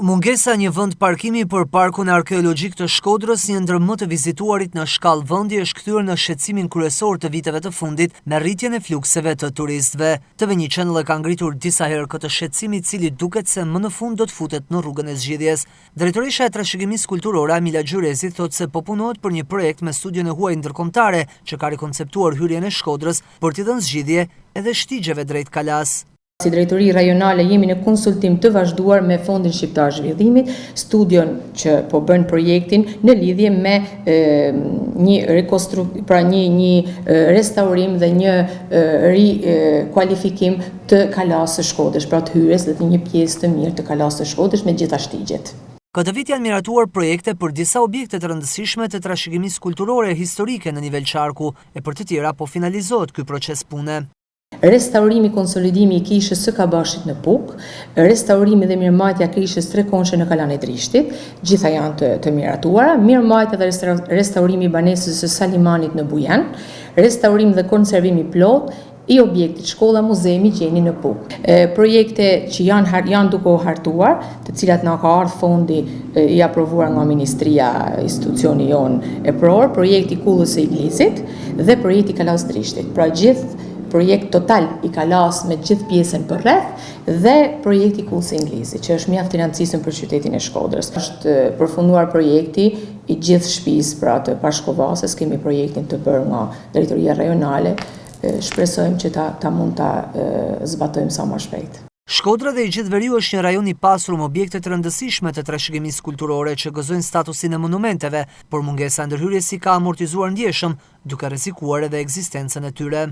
Mungesa një vend parkimi për parkun arkeologjik të Shkodrës, një ndër më të vizituarit në shkallë vendi, është kthyer në shqetësimin kryesor të viteve të fundit me rritjen e flukseve të turistëve. TV një Channel ka ngritur disa herë këtë shqetësim, i cili duket se më në fund do të futet në rrugën e zgjidhjes. Drejtoresha e trashëgimisë kulturore Amila Gjurezi thotë se po punohet për një projekt me studion e huaj ndërkombëtare që ka rikonceptuar hyrjen e Shkodrës për t'i dhënë zgjidhje edhe shtigjeve drejt Kalas. Si drejtori rajonale jemi në konsultim të vazhduar me Fondin Shqiptar Zhvillimit, studion që po bën projektin në lidhje me një restaurim dhe një rikualifikim të Kalasë së Shkodrës, pra të hyrjes dhe të një pjesë të mirë të Kalasë së Shkodrës me gjitha shtigjet. Këtë vit janë miratuar projekte për disa objekte të rëndësishme të trashëgimisë kulturore e historike në nivel qarku, e për të tjera po finalizohet ky proces pune. Restaurimi, konsolidimi i kishës së Kabashit në Puk, restaurimi dhe mirëmbajtja e kishës Trekonçe në Kalan e Drishtit, gjitha janë të miratuara, mirëmbajtja dhe restaurimi i banesës së Salimanit në Bujan, restaurim dhe konservimi plot i objektit shkolla muzemi gjeni në Puk. Projekte që janë duke u hartuar, të cilat na ka ardhur fondi i aprovuar nga Ministria, institucioni jonë e pror, projekti Kullës së Iglizit dhe projekti Kalas Drishtit. Pra gjithë projekt total i Kalas me gjithë pjesën për rreth dhe projekti Kullës së Iglizit, që është mjaft i rëndësishëm për qytetin e Shkodrës. Është përfunduar projekti i gjithë shtëpisë pra të Pashkovasës, kemi projektin të bërë nga Drejtoria Rajonale, shpresojmë që ta mund ta zbatojmë sa më shpejt. Shkodra dhe i gjithë Veriu është një rajon i pasur me objekte të rëndësishme të trashëgimisë kulturore që gëzojnë statusin e monumenteve, por mungesa ndërhyrjes i ka amortizuar ndjeshëm, duke rrezikuar edhe ekzistencën e tyre.